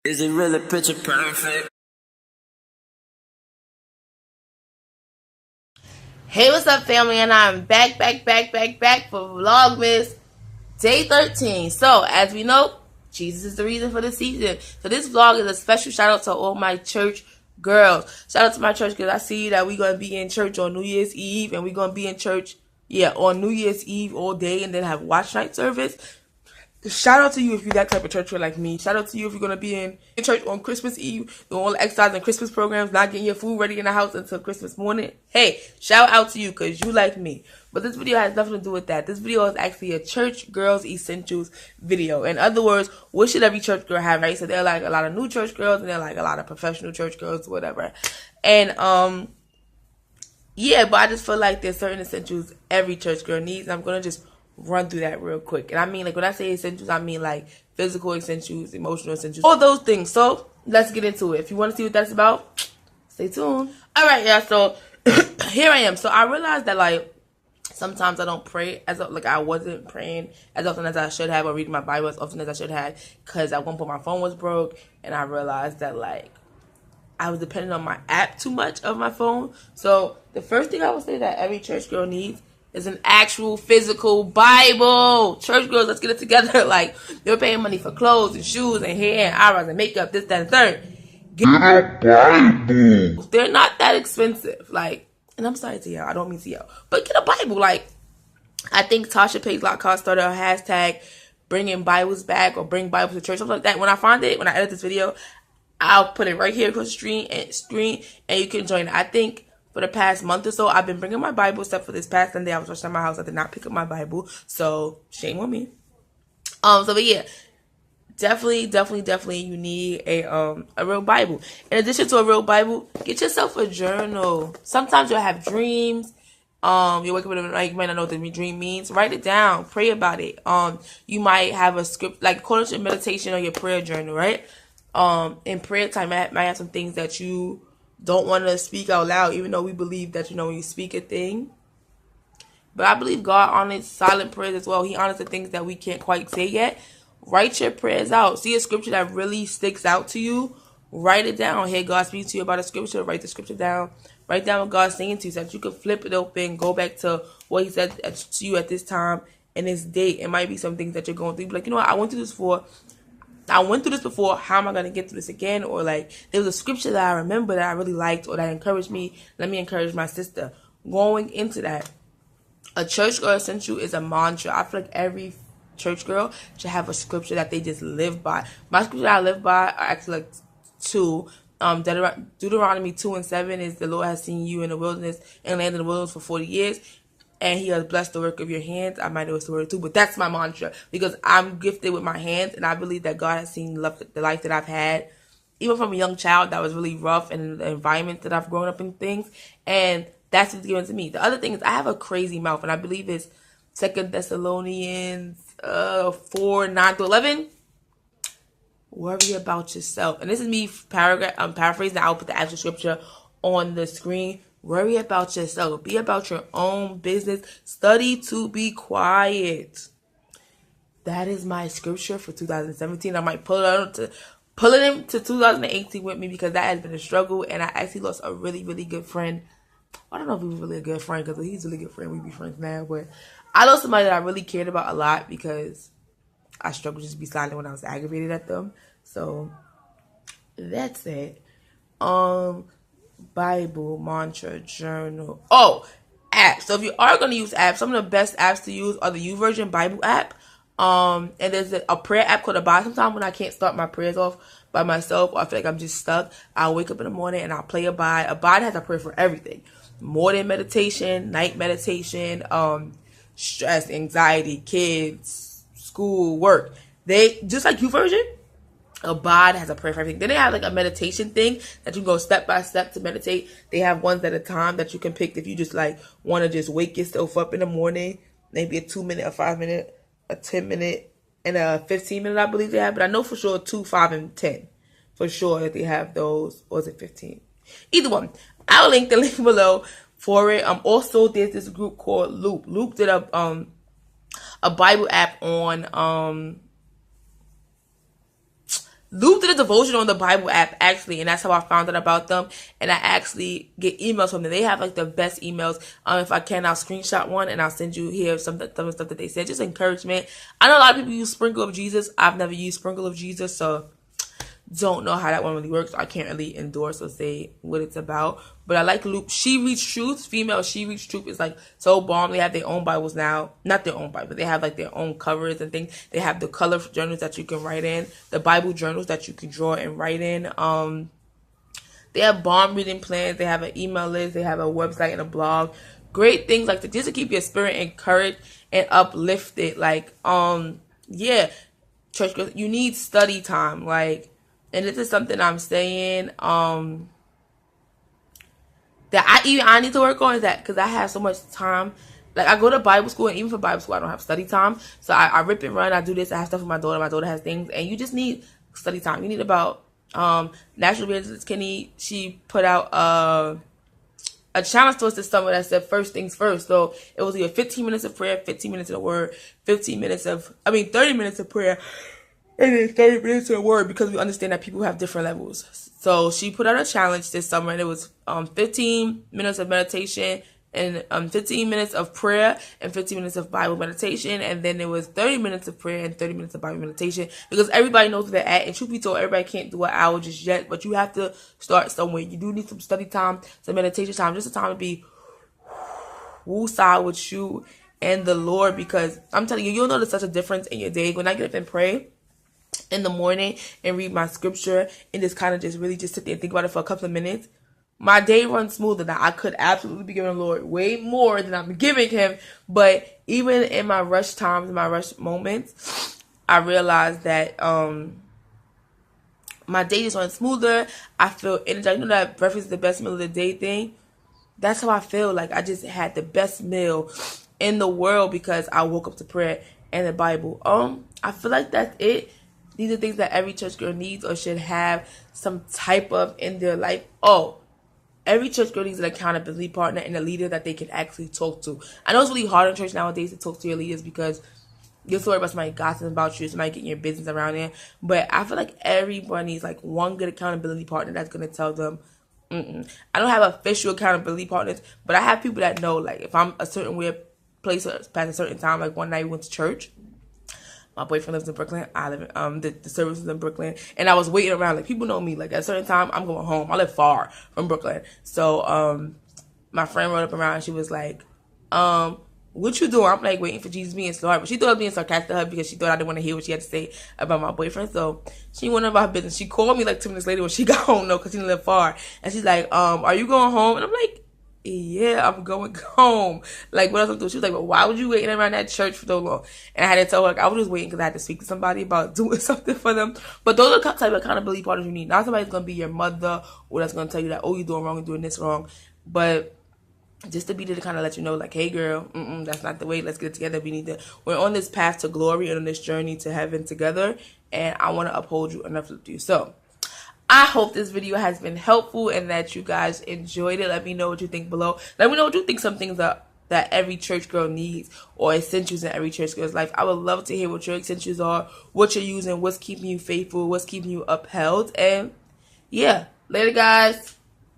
Is it really picture perfect? Hey, what's up, family? And I'm back for Vlogmas Day 13. So, as we know, Jesus is the reason for the season. So, this vlog is a special shout out to all my church girls. Shout out to my church girls. I see that we're going to be in church on New Year's Eve, and we're going to be in church, on New Year's Eve all day, and then have watch night service. Shout out to you if you're that type of church like me. Shout out to you if you're going to be in church on Christmas Eve, doing all the exercise and Christmas programs, not getting your food ready in the house until Christmas morning. Hey, shout out to you because you like me. But this video has nothing to do with that. This video is actually a church girls essentials video. In other words, what should every church girl have, right? So there are like a lot of new church girls and there are like a lot of professional church girls, whatever. And, but I just feel like there's certain essentials every church girl needs. And I'm going to just run through that real quick. And I mean, like, when I say essentials, I mean like physical essentials, emotional essentials, all those things. So let's get into it. If you want to see what that's about, stay tuned. All right, yeah. So here I am. So I realized that like sometimes I don't pray I wasn't praying as often as I should have, or reading my Bible as often as I should have, because at one point my phone was broke, and I realized that like I was depending on my app too much of my phone. So the first thing I would say that every church girl needs is an actual physical Bible. Church girls, let's get it together. Like, you're paying money for clothes and shoes and hair and eyebrows and makeup, this, that, and third. Get a Bible. They're not that expensive. Like, and I'm sorry to y'all, I don't mean to y'all, but get a Bible. Like, I think Tasha Page Lockhart started a hashtag bringing Bibles back or bring Bibles to church, something like that. When I find it, when I edit this video, I'll put it right here across the screen and you can join it. I think for the past month or so, I've been bringing my Bible, except for this past Sunday. I was rushing at my house. I did not pick up my Bible. So, shame on me. But yeah. Definitely you need a real Bible. In addition to a real Bible, get yourself a journal. Sometimes you'll have dreams. You wake up in the night, you might not know what the dream means. Write it down. Pray about it. You might have a script, like call it your meditation or your prayer journal, right? In prayer time, might have some things that you don't want to speak out loud, even though we believe that, when you speak a thing. But I believe God honors silent prayers as well. He honors the things that we can't quite say yet. Write your prayers out. See a scripture that really sticks out to you. Write it down. Hear God speak to you about a scripture. Write the scripture down. Write down what God's saying to you so that you can flip it open, go back to what He said to you at this time and this date. It might be some things that you're going through. Like, you know what? I went through this before. How am I going to get through this again? Or like, there was a scripture that I remember that I really liked or that encouraged me. Let me encourage my sister. Going into that, a church girl essential is a mantra. I feel like every church girl should have a scripture that they just live by. My scripture that I live by are actually like two. Deuteronomy 2:7 is the Lord has seen you in the wilderness and land in the wilderness for 40 years. And He has blessed the work of your hands. I might know it's the word too, but that's my mantra because I'm gifted with my hands, and I believe that God has seen the life that I've had, even from a young child that was really rough, and the environment that I've grown up in things, and that's what's given to me. The other thing is I have a crazy mouth, and I believe it's 2 Thessalonians 4:9-11. Worry about yourself, and this is me paraphrasing. I'll put the actual scripture on the screen. Worry about yourself. Be about your own business. Study to be quiet. That is my scripture for 2017. I might pull it into 2018 with me because that has been a struggle. And I actually lost a really, really good friend. I don't know if he was really a good friend because he's a really good friend. We be friends now. But I lost somebody that I really cared about a lot because I struggled just to be silent when I was aggravated at them. So that's it. Bible, mantra, journal. Oh, apps. So if you are going to use apps, some of the best apps to use are the YouVersion Bible app. And there's a prayer app called Abide. Sometimes when I can't start my prayers off by myself, or I feel like I'm just stuck, I'll wake up in the morning and I'll play Abide. Abide has a prayer for everything. Morning meditation, night meditation, stress, anxiety, kids, school, work. They, just like YouVersion, Abide has a prayer for everything. Then they have like a meditation thing that you can go step by step to meditate. They have ones at a time that you can pick if you just like want to just wake yourself up in the morning. Maybe a 2-minute, a 5-minute, a 10-minute, and a 15-minute, I believe they have. But I know for sure 2, 5, and 10. For sure that they have those. Or is it 15? Either one. I'll link the link below for it. Also, there's this group called Loop. Loop did a Bible app on Luke did a devotion on the Bible app, actually, and that's how I found out about them. And I actually get emails from them. They have like the best emails. If I can, I'll screenshot one and I'll send you here some stuff that they said. Just encouragement. I know a lot of people use Sprinkle of Jesus. I've never used Sprinkle of Jesus, so don't know how that one really works. I can't really endorse or say what it's about. But I like Luke. She Reads Truth. Female She Reads Truth is like so bomb. They have their own Bibles now. Not their own Bible. They have like their own covers and things. They have the color journals that you can write in. The Bible journals that you can draw and write in. They have bomb reading plans. They have an email list. They have a website and a blog. Great things like that just to keep your spirit encouraged and uplifted. Like, yeah. Church girls, you need study time. Like, and this is something I'm saying that I need to work on, is that because I have so much time. Like, I go to Bible school, and even for Bible school, I don't have study time. So I rip and run. I do this. I have stuff with my daughter. My daughter has things. And you just need study time. You need about, National Business Kenny, she put out a challenge to us this summer that said first things first. So it was either 15 minutes of prayer, 15 minutes of the word, 30 minutes of prayer, and then 30 minutes of the word, because we understand that people have different levels. So she put out a challenge this summer, and it was 15 minutes of meditation, and 15 minutes of prayer, and 15 minutes of Bible meditation, and then there was 30 minutes of prayer and 30 minutes of Bible meditation, because everybody knows where they're at, and truth be told, everybody can't do an hour just yet, but you have to start somewhere. You do need some study time, some meditation time, just a time to be woosah with you and the Lord, because I'm telling you, you'll notice such a difference in your day. When I get up and pray in the morning and read my scripture and just kind of just really just sit there and think about it for a couple of minutes, my day runs smoother. Now, I could absolutely be giving the Lord way more than I'm giving him, but even in my rush times, in my rush moments, I realized that my day just runs smoother. I feel energized. You know that breakfast is the best meal of the day thing? That's how I feel. Like, I just had the best meal in the world because I woke up to prayer and the Bible. I feel like that's it. These are things that every church girl needs or should have some type of in their life. Every church girl needs an accountability partner and a leader that they can actually talk to. I know it's really hard in church nowadays to talk to your leaders because you're so worried about somebody gossiping about you, somebody getting your business around there. But I feel like everyone needs like one good accountability partner that's going to tell them, I don't have official accountability partners, but I have people that know, like, if I'm a certain weird place past a certain time, like one night we went to church. My boyfriend lives in Brooklyn. I live in, the service is in Brooklyn. And I was waiting around. Like, people know me. Like, at a certain time, I'm going home. I live far from Brooklyn. So, my friend rode up around and she was like, what you doing? I'm like, waiting for Jesus being smart. But she thought I was being sarcastic to her because she thought I didn't want to hear what she had to say about my boyfriend. So, she went about her business. She called me like 2 minutes later when she got home, though, because she didn't live far. And she's like, are you going home? And I'm like, yeah, I'm going home. Like, what else I'm doing? She was like, well, why would you waiting around that church for so long? And I had to tell her, like, I was just waiting because I had to speak to somebody about doing something for them. But those are the type of accountability partners you need. Not somebody's going to be your mother or that's going to tell you that, oh, you're doing wrong and doing this wrong. But just to be there to kind of let you know, like, hey, girl, that's not the way. Let's get it together. We're on this path to glory and on this journey to heaven together. And I want to uphold you and uplift you. So, I hope this video has been helpful and that you guys enjoyed it. Let me know what you think below. Let me know what you think some things that every church girl needs or essentials in every church girl's life. I would love to hear what your essentials are, what you're using, what's keeping you faithful, what's keeping you upheld. And yeah, later guys.